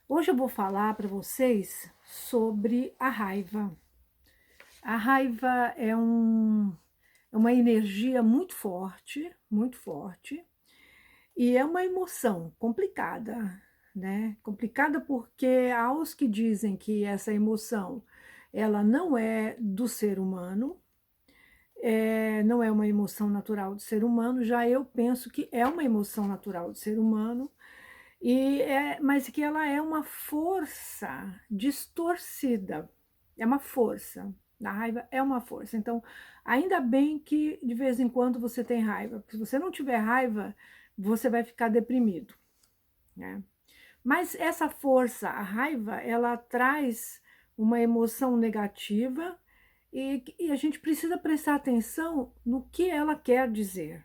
Hoje eu vou falar para vocês sobre a raiva. A raiva é uma energia muito forte, e é uma emoção complicada, né? Complicada porque há os que dizem que essa emoção ela não é do ser humano, não é uma emoção natural do ser humano. Já eu penso que é uma emoção natural do ser humano, mas que ela é uma força distorcida, é uma força. A raiva é uma força. Então, ainda bem que de vez em quando você tem raiva, porque se você não tiver raiva, você vai ficar deprimido, né? Mas essa força, a raiva, ela traz uma emoção negativa, e a gente precisa prestar atenção no que ela quer dizer.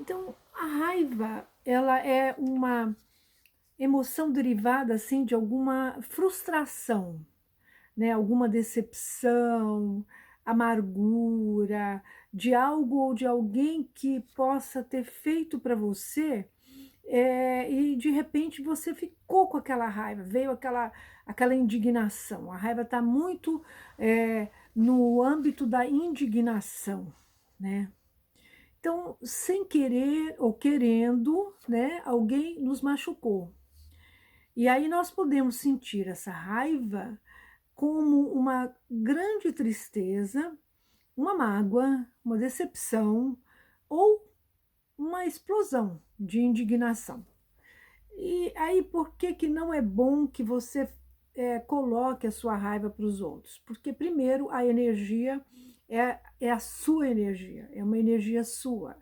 Então, a raiva, ela é uma emoção derivada assim de alguma frustração, né? Alguma decepção, amargura, de algo ou de alguém que possa ter feito para você, e de repente você ficou com aquela raiva, veio aquela indignação. A raiva está muito no âmbito da indignação, né? Então, sem querer ou querendo, né, alguém nos machucou. E aí nós podemos sentir essa raiva como uma grande tristeza, uma mágoa, uma decepção ou uma explosão de indignação. E aí, por que que não é bom que você coloque a sua raiva para os outros? Porque, primeiro, a energia é a sua energia, é uma energia sua,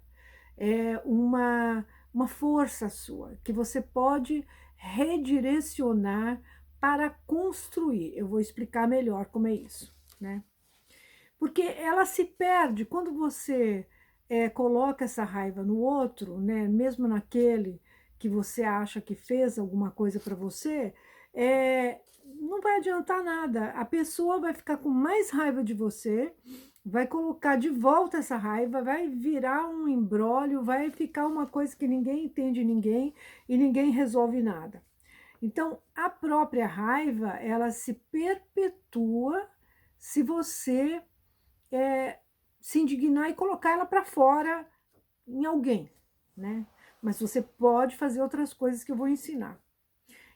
é uma força sua, que você pode redirecionar para construir. Eu vou explicar melhor como é isso, né? Porque ela se perde quando você coloca essa raiva no outro, né? Mesmo naquele que você acha que fez alguma coisa para você, não vai adiantar nada. A pessoa vai ficar com mais raiva de você, vai colocar de volta essa raiva, vai virar um imbróglio, vai ficar uma coisa que ninguém entende ninguém e ninguém resolve nada. Então, a própria raiva, ela se perpetua se você é, se indignar e colocar ela para fora em alguém, né? Mas você pode fazer outras coisas que eu vou ensinar.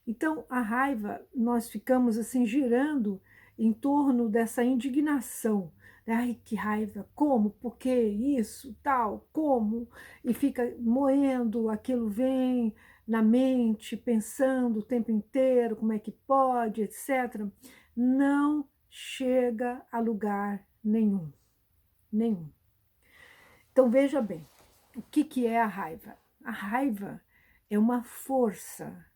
Então, a raiva, nós ficamos assim girando em torno dessa indignação. Ai, que raiva, como, por que isso, tal, como? E fica moendo, aquilo vem na mente, pensando o tempo inteiro, como é que pode, etc. Não chega a lugar nenhum, nenhum. Então, veja bem, o que é a raiva? A raiva é uma força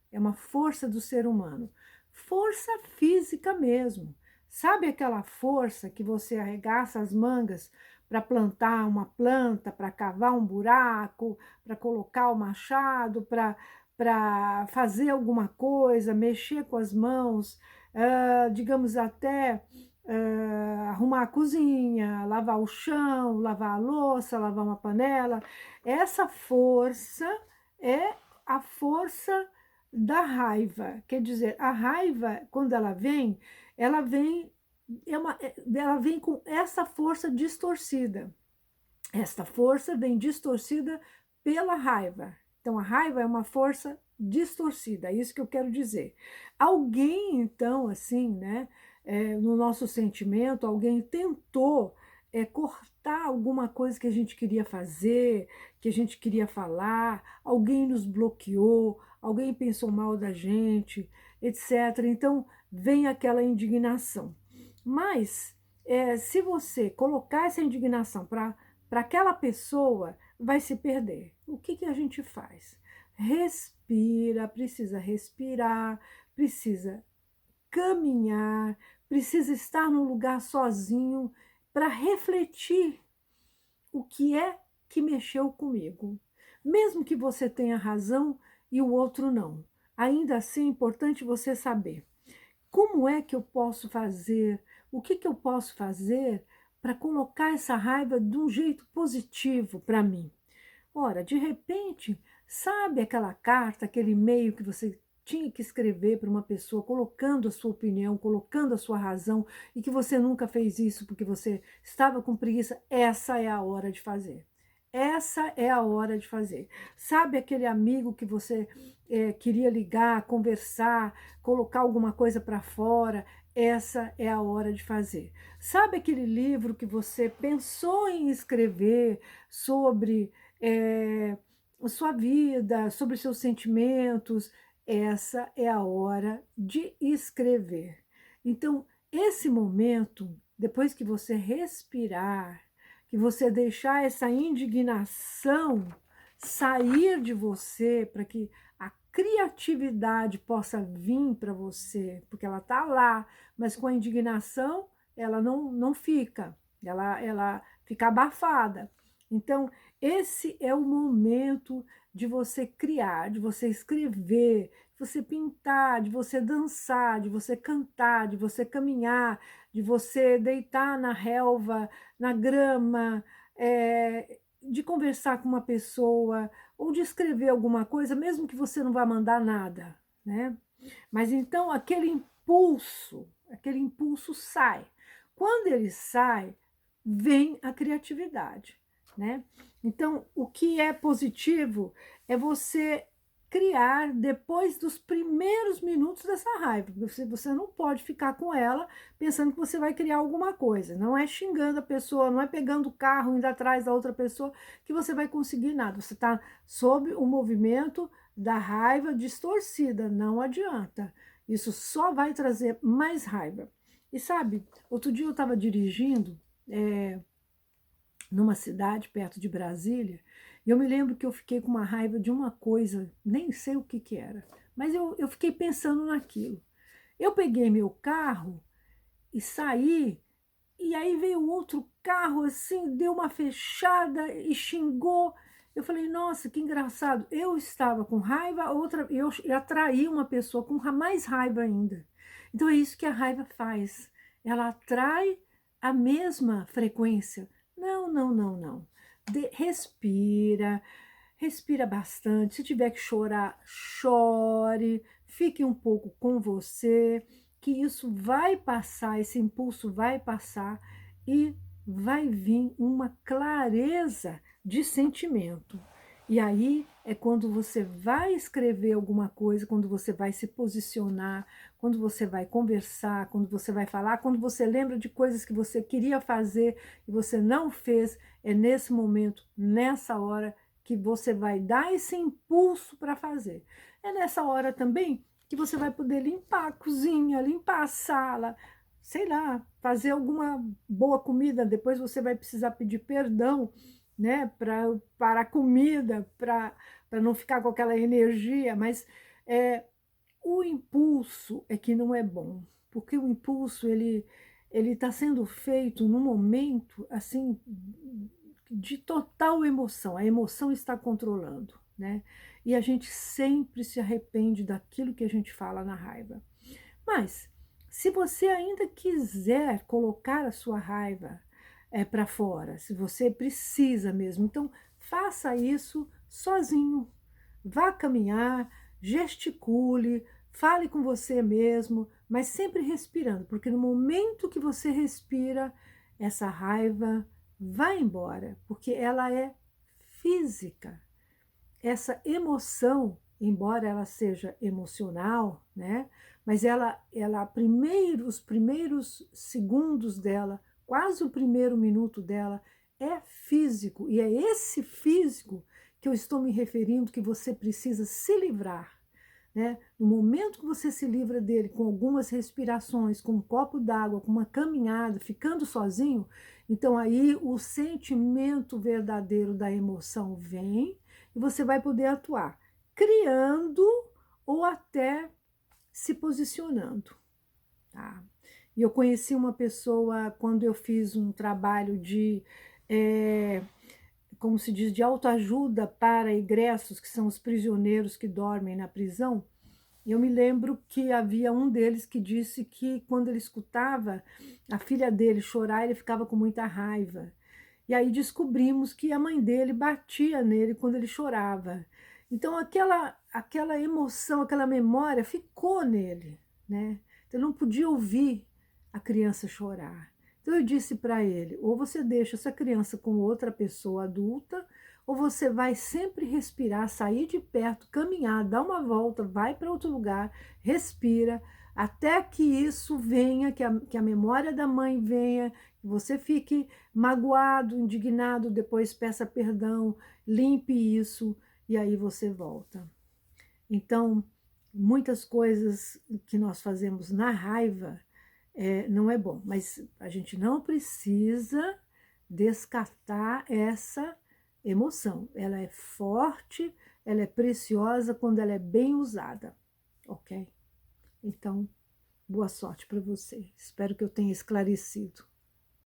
do ser humano, força física mesmo. Sabe aquela força que você arregaça as mangas para plantar uma planta, para cavar um buraco, para colocar o machado, para fazer alguma coisa, mexer com as mãos, digamos até arrumar a cozinha, lavar o chão, lavar a louça, lavar uma panela. Essa força é a força da raiva. Quer dizer, a raiva, quando ela vem, ela vem com essa força distorcida. Esta força vem distorcida pela raiva. Então, a raiva é uma força distorcida, é isso que eu quero dizer. Alguém, então, assim, né, no nosso sentimento, alguém tentou cortar alguma coisa que a gente queria fazer, que a gente queria falar, alguém nos bloqueou, alguém pensou mal da gente, etc. Então, vem aquela indignação. Mas, se você colocar essa indignação para aquela pessoa, vai se perder. O que a gente faz? Respira, precisa caminhar, precisa estar num lugar sozinho para refletir o que é que mexeu comigo. Mesmo que você tenha razão e o outro não. Ainda assim é importante você saber como é que eu posso fazer, o que eu posso fazer para colocar essa raiva de um jeito positivo para mim. Ora, de repente, sabe aquela carta, aquele e-mail que você tinha que escrever para uma pessoa, colocando a sua opinião, colocando a sua razão, e que você nunca fez isso porque você estava com preguiça, essa é a hora de fazer. Essa é a hora de fazer. Sabe aquele amigo que você queria ligar, conversar, colocar alguma coisa para fora? Essa é a hora de fazer. Sabe aquele livro que você pensou em escrever sobre a sua vida, sobre seus sentimentos? Essa é a hora de escrever. Então, esse momento, depois que você respirar, que você deixar essa indignação sair de você, para que a criatividade possa vir para você, porque ela está lá, mas com a indignação ela não fica, ela fica abafada. Então, esse é o momento de você criar, de você escrever, de você pintar, de você dançar, de você cantar, de você caminhar, de você deitar na relva, na grama, de conversar com uma pessoa ou de escrever alguma coisa, mesmo que você não vá mandar nada, né? Mas então aquele impulso sai. Quando ele sai, vem a criatividade, né? Então, o que é positivo é você criar depois dos primeiros minutos dessa raiva. Você não pode ficar com ela pensando que você vai criar alguma coisa. Não é xingando a pessoa, não é pegando o carro, indo atrás da outra pessoa que você vai conseguir nada. Você está sob o movimento da raiva distorcida, não adianta. Isso só vai trazer mais raiva. E sabe, outro dia eu estava dirigindo numa cidade perto de Brasília, e eu me lembro que eu fiquei com uma raiva de uma coisa, nem sei o que que era, mas eu fiquei pensando naquilo. Eu peguei meu carro e saí, e aí veio outro carro assim, deu uma fechada e xingou. Eu falei, nossa, que engraçado. Eu estava com raiva, eu atraí uma pessoa com mais raiva ainda. Então é isso que a raiva faz. Ela atrai a mesma frequência. Não, não, não, não. Respira, respira bastante. Se tiver que chorar, chore. Fique um pouco com você, que isso vai passar, esse impulso vai passar e vai vir uma clareza de sentimento. E aí é quando você vai escrever alguma coisa, quando você vai se posicionar, quando você vai conversar, quando você vai falar, quando você lembra de coisas que você queria fazer e você não fez, é nesse momento, nessa hora, que você vai dar esse impulso para fazer. É nessa hora também que você vai poder limpar a cozinha, limpar a sala, sei lá, fazer alguma boa comida. Depois você vai precisar pedir perdão, né, para a comida, para não ficar com aquela energia, mas o impulso é que não é bom, porque o impulso ele está sendo feito num momento assim de total emoção, a emoção está controlando, né? E a gente sempre se arrepende daquilo que a gente fala na raiva. Mas, se você ainda quiser colocar a sua raiva para fora, se você precisa mesmo, então faça isso sozinho. Vá caminhar, gesticule, fale com você mesmo, mas sempre respirando, porque no momento que você respira, essa raiva vai embora, porque ela é física. Essa emoção, embora ela seja emocional, né? Mas os primeiros segundos dela, quase o primeiro minuto dela, é físico. E é esse físico que eu estou me referindo que você precisa se livrar. Né? No momento que você se livra dele com algumas respirações, com um copo d'água, com uma caminhada, ficando sozinho, então aí o sentimento verdadeiro da emoção vem e você vai poder atuar, criando ou até se posicionando. Tá? E eu conheci uma pessoa quando eu fiz um trabalho de, como se diz, de autoajuda para egressos, que são os prisioneiros que dormem na prisão. Eu me lembro que havia um deles que disse que quando ele escutava a filha dele chorar, ele ficava com muita raiva. E aí descobrimos que a mãe dele batia nele quando ele chorava. Então, aquela emoção, aquela memória ficou nele, né? Então, ele não podia ouvir a criança chorar. Então, eu disse para ele: ou você deixa essa criança com outra pessoa adulta, ou você vai sempre respirar, sair de perto, caminhar, dar uma volta, vai para outro lugar, respira, até que isso venha, que a memória da mãe venha, que você fique magoado, indignado, depois peça perdão, limpe isso e aí você volta. Então, muitas coisas que nós fazemos na raiva não é bom, mas a gente não precisa descartar essa emoção. Ela é forte, ela é preciosa quando ela é bem usada, ok? Então, boa sorte para você. Espero que eu tenha esclarecido.